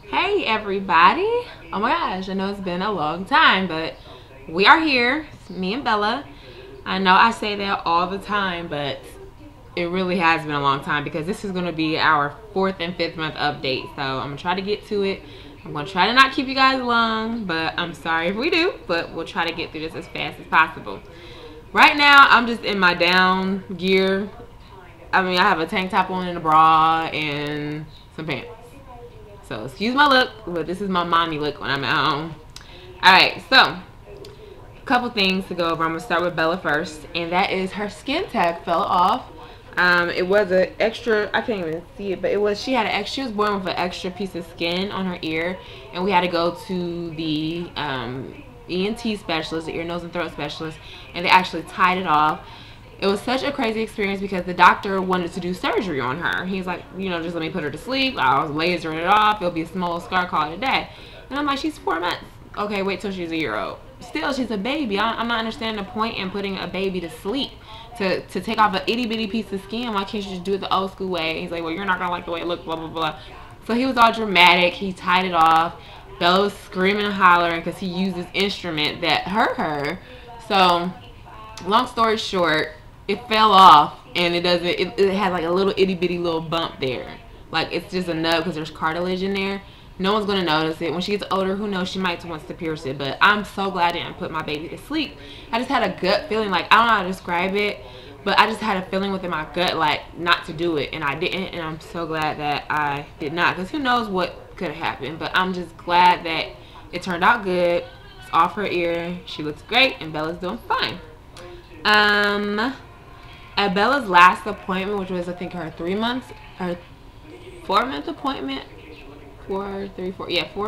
Hey everybody. Oh my gosh, I know it's been a long time, but we are here. It's me and Bella. I know I say that all the time, but it really has been a long time because this is going to be our 4th and 5th month update. So I'm going to try to get to it. I'm going to try to not keep you guys long, but I'm sorry if we do, but we'll try to get through this as fast as possible. Right now, I'm just in my down gear. I mean, I have a tank top on and a bra and some pants. So excuse my look, but this is my mommy look when I'm at home. Alright, so a couple things to go over. I'm going to start with Bella first, and that is her skin tag fell off. It was an extra, I can't even see it, but it was, she was born with an extra piece of skin on her ear, and we had to go to the ENT specialist, the ear, nose, and throat specialist, and they actually tied it off. It was such a crazy experience because the doctor wanted to do surgery on her. He's like, you know, just let me put her to sleep. I was lasering it off. It'll be a small scar, call it a day. And I'm like, she's 4 months. Okay, wait till she's a year old. Still, she's a baby. I'm not understanding the point in putting a baby to sleep. To take off an itty bitty piece of skin. Why can't you just do it the old school way? And he's like, well, you're not going to like the way it looks, blah, blah, blah. So he was all dramatic. He tied it off. Bella was screaming and hollering because he used this instrument that hurt her. So, long story short, it fell off, and it has like a little itty bitty little bump there. Like, it's just a nub because there's cartilage in there. No one's going to notice it. When she gets older, who knows, she might want to pierce it. But I'm so glad I didn't put my baby to sleep. I just had a gut feeling, like, I don't know how to describe it, but I just had a feeling within my gut, like, not to do it. And I didn't, and I'm so glad that I did not, because who knows what could have happened. But I'm just glad that it turned out good. It's off her ear. She looks great, and Bella's doing fine. At Bella's last appointment, which was, I think, her 4-month appointment, 4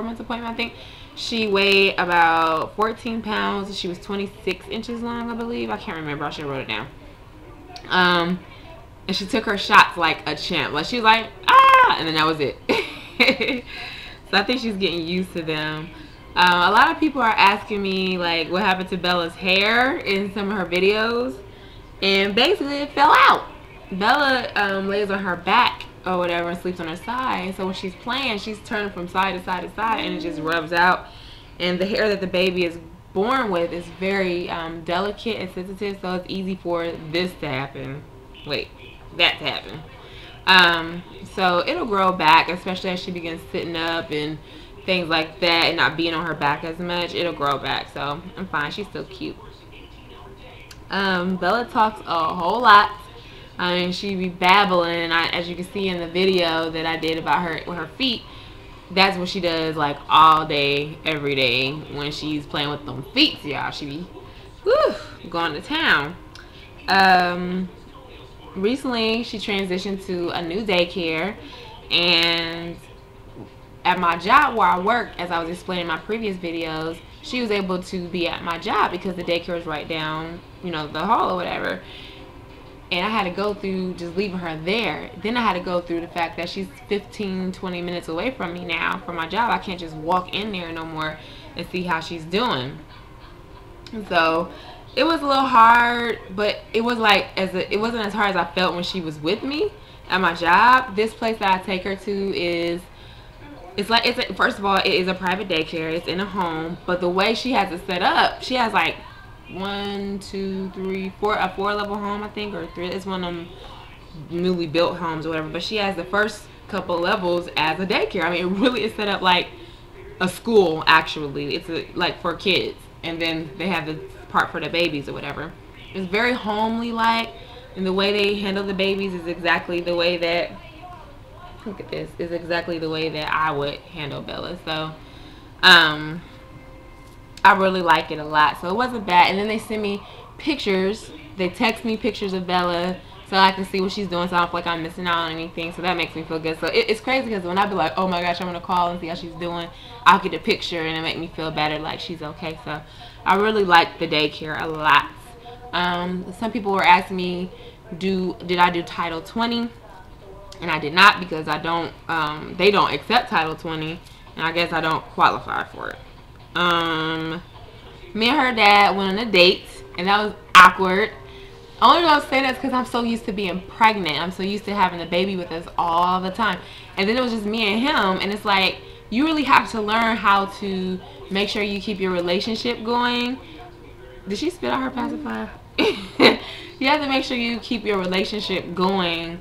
months appointment, I think, she weighed about 14 pounds. She was 26 inches long, I believe. I can't remember. I should have wrote it down. And she took her shots like a champ. Like, she was like, ah, and then that was it. So I think she's getting used to them. A lot of people are asking me, like, what happened to Bella's hair in some of her videos. And basically it fell out. Bella lays on her back or whatever and sleeps on her side. So when she's playing, she's turning from side to side to side, and it just rubs out. And the hair that the baby is born with is very delicate and sensitive, so it's easy for this to happen. Wait, that to happen. So it'll grow back, especially as she begins sitting up and things like that, and not being on her back as much. It'll grow back, so I'm fine. She's still cute. Bella talks a whole lot. I mean, she be babbling, and as you can see in the video that I did about her with her feet, that's what she does like all day, every day when she's playing with them feet, y'all. She be going to town. Recently she transitioned to a new daycare, and at my job where I work, as I was explaining in my previous videos, she was able to be at my job because the daycare is right down, you know, the hall or whatever. And I had to go through just leaving her there. Then I had to go through the fact that she's 15-20 minutes away from me now for my job. I can't just walk in there no more and see how she's doing. So it was a little hard, but it was like it wasn't as hard as I felt when she was with me at my job. This place that I take her to is, first of all, it is a private daycare. It's in a home, but the way she has it set up, she has like 1, 2, 3, 4, a 4-level home, I think, or 3. It's one of them newly built homes or whatever. But she has the first couple levels as a daycare. I mean, it really is set up like a school. Actually, it's like for kids, and then they have the part for the babies or whatever. It's very homely like, and the way they handle the babies is exactly the way that, look at this, is exactly the way that I would handle Bella. So I really like it a lot. So it wasn't bad. And then they send me pictures. They text me pictures of Bella so I can see what she's doing, so I don't feel like I'm missing out on anything. So that makes me feel good. So it's crazy because when I be like, oh my gosh, I'm going to call and see how she's doing, I'll get a picture and it make me feel better, like she's okay. So I really like the daycare a lot. Some people were asking me, did I do Title 20? And I did not, because I don't, they don't accept Title 20, and I guess I don't qualify for it. Me and her dad went on a date, and that was awkward. Only reason I say that is because I'm so used to being pregnant. I'm so used to having the baby with us all the time. And then it was just me and him, and it's like, you really have to learn how to make sure you keep your relationship going. Did she spit out her pacifier? You have to make sure you keep your relationship going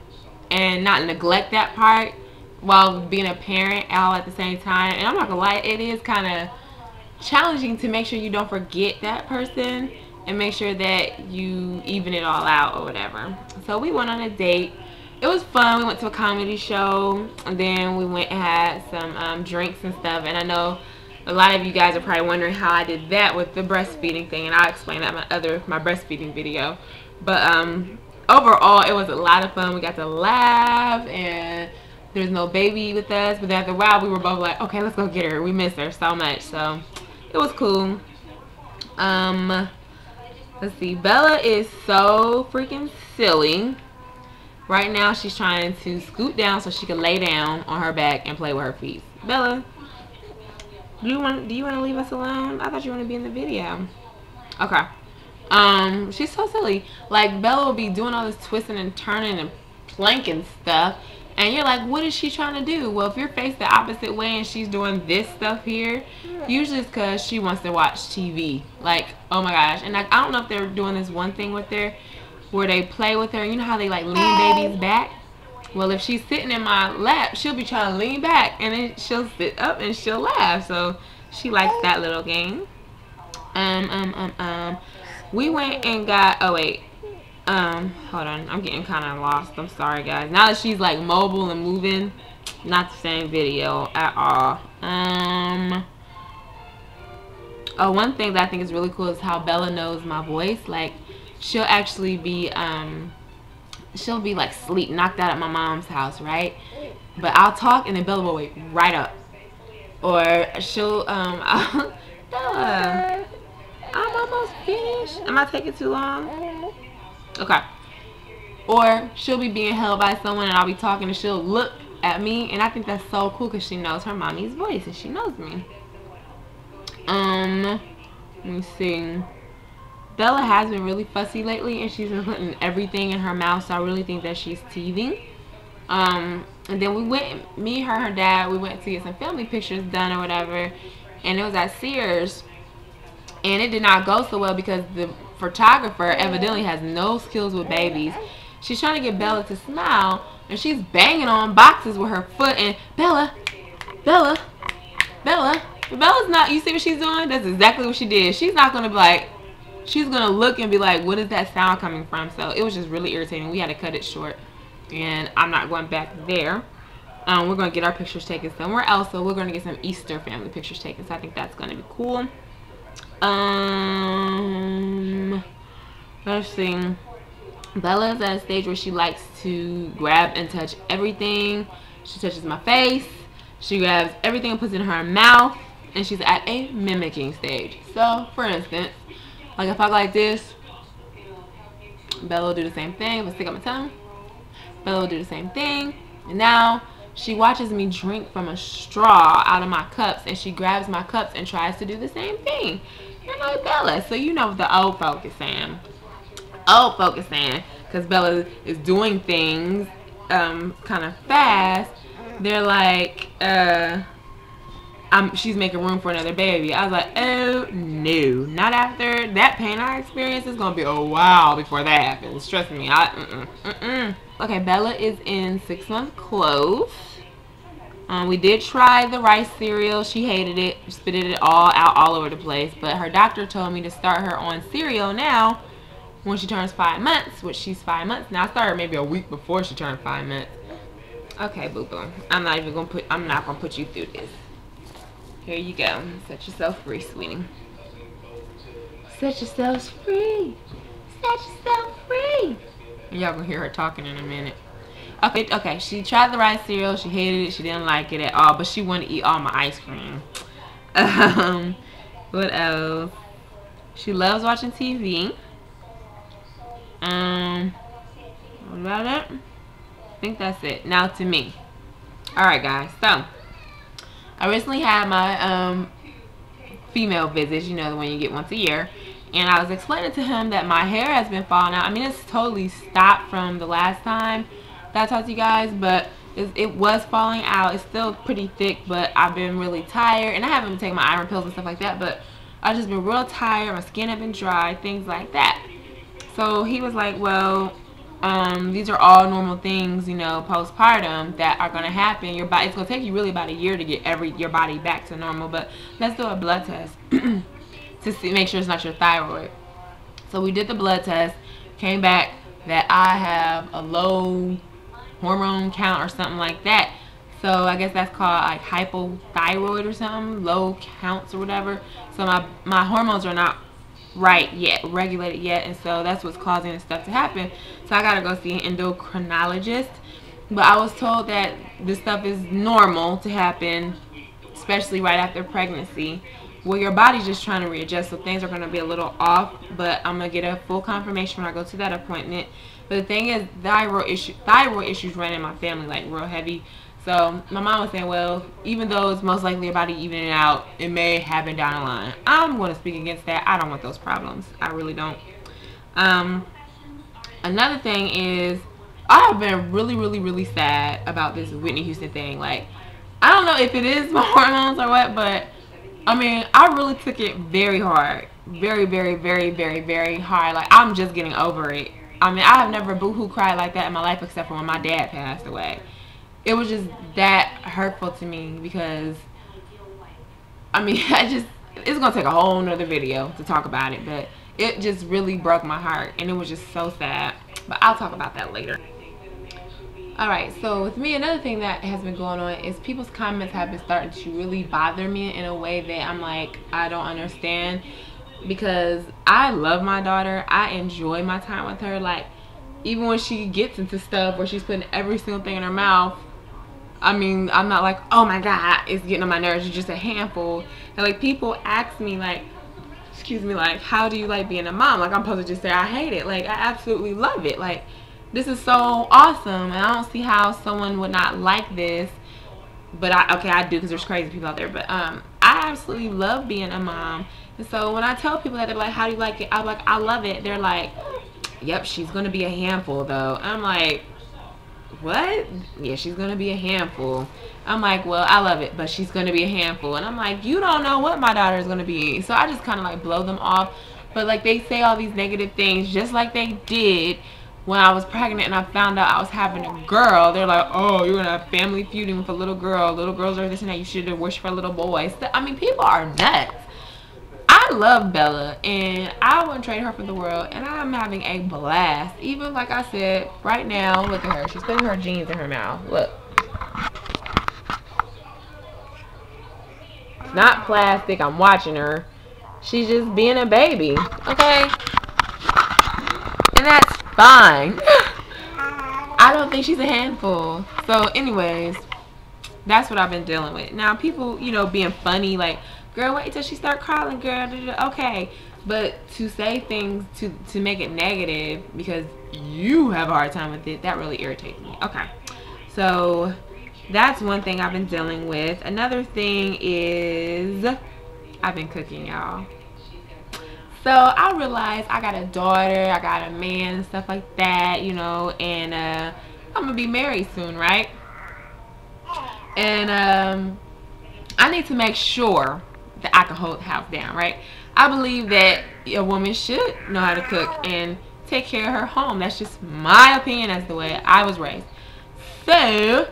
and not neglect that part while being a parent all at the same time. And I'm not gonna lie, it is kind of challenging to make sure you don't forget that person and make sure that you even it all out or whatever. So we went on a date. It was fun. We went to a comedy show, and then we went and had some drinks and stuff. And I know a lot of you guys are probably wondering how I did that with the breastfeeding thing, and I'll explain that in my breastfeeding video. But overall, it was a lot of fun. We got to laugh, and there's no baby with us. But after a while, we were both like, okay, let's go get her. We miss her so much. So it was cool. Let's see. Bella is so freaking silly. Right now, she's trying to scoot down so she can lay down on her back and play with her feet. Bella, do you want to leave us alone? I thought you wanted to be in the video. Okay. She's so silly. Like, Bella will be doing all this twisting and turning and planking stuff, and you're like, what is she trying to do? Well, if you're faced the opposite way and she's doing this stuff here, usually it's because she wants to watch TV. Like, oh my gosh. And like, I don't know if they're doing this one thing with her where they play with her. You know how they like lean babies back? Well, if she's sitting in my lap, she'll be trying to lean back, and then she'll sit up and she'll laugh. So she likes that little game. We went and got, oh wait, hold on, I'm getting kind of lost. I'm sorry, guys. Now that she's like mobile and moving, not the same video at all. Oh, one thing that I think is really cool is how Bella knows my voice. Like, she'll actually be she'll be like sleep knocked out at my mom's house, right? But I'll talk and then Bella will wake right up. Or she'll Bella, I'm almost finished. Am I taking too long? Okay. Or she'll be being held by someone and I'll be talking and she'll look at me, and I think that's so cool because she knows her mommy's voice and she knows me. Let me see. Bella has been really fussy lately, and she's been putting everything in her mouth, so I really think that she's teething. And then we went, me, her dad, we went to get some family pictures done or whatever, and it was at Sears, and it did not go so well because the photographer evidently has no skills with babies. She's trying to get Bella to smile, and she's banging on boxes with her foot, and Bella's not, you see what she's doing? That's exactly what she did. She's not going to be like, she's going to look and be like, what is that sound coming from? So it was just really irritating. We had to cut it short, and I'm not going back there. We're going to get our pictures taken somewhere else, so we're going to get some Easter family pictures taken, so I think that's going to be cool. Let's see. Bella's at a stage where she likes to grab and touch everything. She touches my face. She grabs everything and puts it in her mouth, and she's at a mimicking stage. So, for instance, like if I go like this, Bella will do the same thing. If I stick up my tongue, Bella will do the same thing. And now she watches me drink from a straw out of my cups, and she grabs my cups and tries to do the same thing. You're like, Bella. So you know what the old folk is saying. Old folk is saying, because Bella is doing things kind of fast. They're like, she's making room for another baby. I was like, oh no, not after that pain I experienced. It's gonna be a while before that happens. Trust me. Okay, Bella is in 6-month clothes. We did try the rice cereal. She hated it, spitted it all out all over the place. But her doctor told me to start her on cereal now when she turns 5 months, which she's 5 months now. I started maybe a week before she turned 5 months. Okay, boo boo. I'm not gonna put you through this. Here you go. Set yourself free, sweetie. Set yourselves free. Set yourself free. Y'all gonna hear her talking in a minute. Okay, she tried the rice cereal. She hated it. She didn't like it at all, but she wanted to eat all my ice cream. What else? She loves watching TV. What about it? I think that's it. Now to me. Alright, guys. So, I recently had my female visits, you know, the one you get once a year. And I was explaining to him that my hair has been falling out. I mean, it's totally stopped from the last time that I talked to you guys, but it was falling out. It's still pretty thick, but I've been really tired, and I haven't been taking my iron pills and stuff like that, but I've just been real tired. My skin has been dry, things like that. So he was like, well, these are all normal things, you know, postpartum that are going to happen. Your body, it's going to take you really about a year to get your body back to normal, but let's do a blood test to see, make sure it's not your thyroid. So we did the blood test, came back that I have a low hormone count or something like that. So I guess that's called like hypothyroid or something, low counts or whatever. So my hormones are not right yet, regulated yet, and so that's what's causing this stuff to happen. So I gotta go see an endocrinologist. But I was told that this stuff is normal to happen, especially right after pregnancy, where your body's just trying to readjust, so things are going to be a little off. But I'm going to get a full confirmation when I go to that appointment. But the thing is, thyroid issues run in my family like real heavy. So my mom was saying, well, even though it's most likely about to even it out, it may happen down the line. I'm going to speak against that. I don't want those problems. I really don't. Another thing is, I have been really sad about this Whitney Houston thing. Like, I don't know if it is my hormones or what, but I mean, I really took it very hard. Very hard. Like, I'm just getting over it. I mean, I have never boo-hoo cried like that in my life except for when my dad passed away. It was just that hurtful to me because, I mean, it's going to take a whole nother video to talk about it, but it just really broke my heart, and it was just so sad. But I'll talk about that later. Alright, so with me, another thing that has been going on is people's comments have been starting to really bother me in a way that I'm like, I don't understand. Because I love my daughter. I enjoy my time with her. Like, even when she gets into stuff where she's putting every single thing in her mouth, I mean, I'm not like, oh my god, it's getting on my nerves, you're just a handful. And like, people ask me like, excuse me, like, how do you like being a mom? Like, I'm supposed to just say I hate it. Like, I absolutely love it. Like, this is so awesome, and I don't see how someone would not like this. But I do, because there's crazy people out there. But I absolutely love being a mom. And so when I tell people that, they're like, how do you like it? I'm like, I love it. They're like, yep, she's gonna be a handful though. I'm like, what? Yeah, she's gonna be a handful. I'm like, well, I love it, but she's gonna be a handful. And I'm like, you don't know what my daughter is gonna be. So I just kind of like blow them off. But like, they say all these negative things just like they did when I was pregnant and I found out I was having a girl. They're like, oh, you're gonna have family feuding with a little girl. Little girls are this and that. You should have wished for a little boy. So, I mean, people are nuts. I love Bella, and I wouldn't trade her for the world, and I'm having a blast. Even like I said, right now, look at her. She's putting her jeans in her mouth. Look. It's not plastic. I'm watching her. She's just being a baby. Okay? And that's fine. I don't think she's a handful. So anyways, that's what I've been dealing with. Now, people, you know, being funny, like, girl, wait till she start crawling, girl. Okay. But to say things to make it negative because you have a hard time with it, that really irritates me. Okay. So that's one thing I've been dealing with. Another thing is I've been cooking, y'all. So I realized I got a daughter, I got a man and stuff like that, you know, and I'm gonna be married soon, right? And I need to make sure that I can hold the house down, right? I believe that a woman should know how to cook and take care of her home. That's just my opinion. That's the way I was raised. So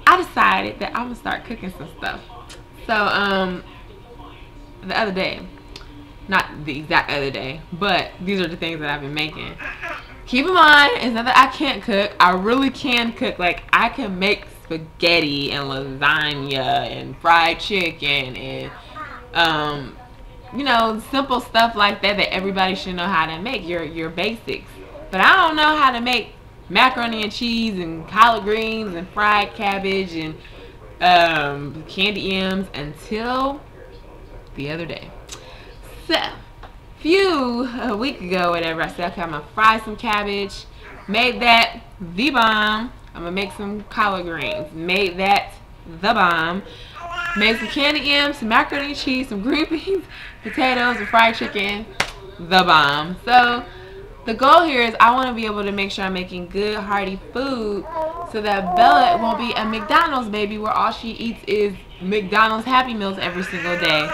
I decided that I'm gonna start cooking some stuff. So the other day, not the exact other day, but these are the things that I've been making. Keep in mind, it's not that I can't cook. I really can cook. Like, I can make spaghetti and lasagna and fried chicken and you know, simple stuff like that that everybody should know how to make, your basics. But I don't know how to make macaroni and cheese and collard greens and fried cabbage and candy yams until the other day. So a week ago, whatever, I said, okay, I'm gonna fry some cabbage. Made that the bomb. I'm gonna make some collard greens. Made that the bomb. Made some candy yams, some macaroni and cheese, some green beans, potatoes, and fried chicken. The bomb. So the goal here is I want to be able to make sure I'm making good, hearty food so that Bella won't be a McDonald's baby where all she eats is McDonald's Happy Meals every single day.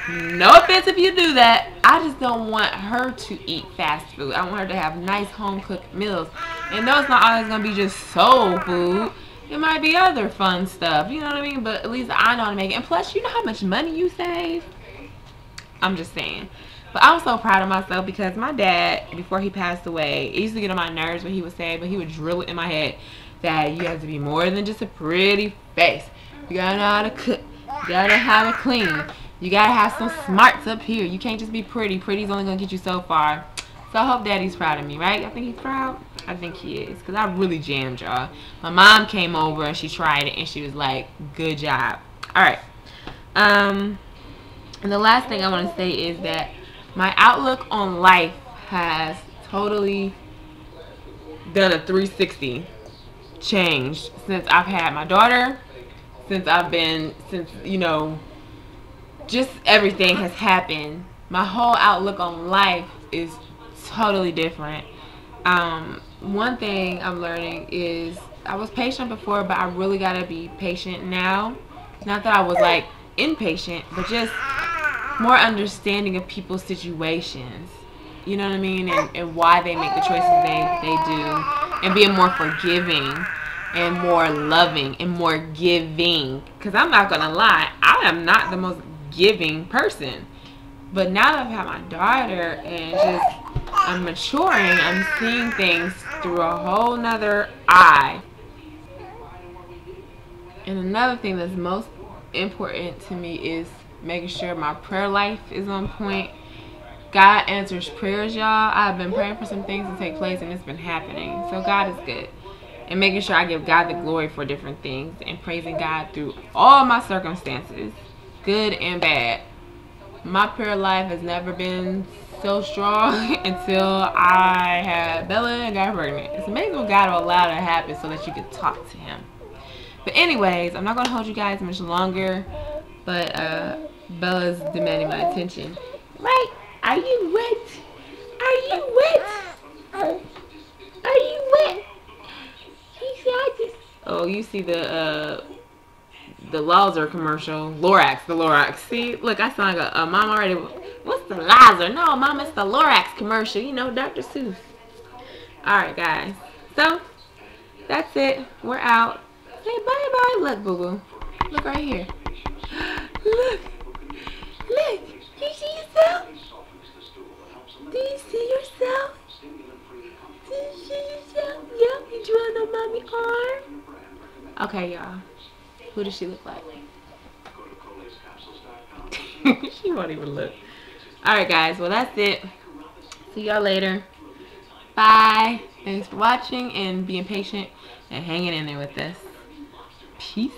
No offense if you do that. I just don't want her to eat fast food. I want her to have nice home-cooked meals. And though it's not always going to be just soul food, it might be other fun stuff. You know what I mean? But at least I know how to make it. And plus, you know how much money you save? I'm just saying. But I'm so proud of myself because my dad, before he passed away, it used to get on my nerves what he would say, but he would drill it in my head that you have to be more than just a pretty face. You gotta know how to cook. You gotta know how to clean. You gotta have some smarts up here. You can't just be pretty. Pretty's only gonna get you so far. So I hope Daddy's proud of me, right? I think he's proud. I think he is, because I really jammed, y'all. My mom came over and she tried it and she was like, good job. Alright. And the last thing I want to say is that my outlook on life has totally done a 360 change since I've had my daughter, since you know, just everything has happened. My whole outlook on life is totally different. One thing I'm learning is I was patient before, but I really gotta be patient now. Not that I was like impatient, but just more understanding of people's situations, you know what I mean, and why they make the choices they do, and being more forgiving and more loving and more giving, because I'm not gonna lie, I am not the most giving person, but now that I've had my daughter and just I'm maturing, I'm seeing things through a whole nother eye. And another thing that's most important to me is making sure my prayer life is on point. God answers prayers, y'all. I've been praying for some things to take place and it's been happening. So God is good. And making sure I give God the glory for different things and praising God through all my circumstances, good and bad. My prayer life has never been so strong until I had Bella and got pregnant. It's amazing what God will allow to happen so that you can talk to him. But anyways, I'm not going to hold you guys much longer. But Bella's demanding my attention. Right? Are you wet? Are you wet? Are you wet? He said I just... Oh, you see the Lazer commercial. Lorax, the Lorax. See, look, I sound like a mom already. What's the Lazer? No, mom, it's the Lorax commercial. You know, Dr. Seuss. Alright, guys. So, that's it. We're out. Say bye-bye. Look, boo-boo. Look right here. Look. Look. You see yourself? Do you see yourself? Do you see yourself? Yep. You drawing on mommy's arm? Okay, y'all. Who does she look like? She won't even look. Alright, guys. Well, that's it. See y'all later. Bye. Thanks for watching and being patient and hanging in there with us. Peace.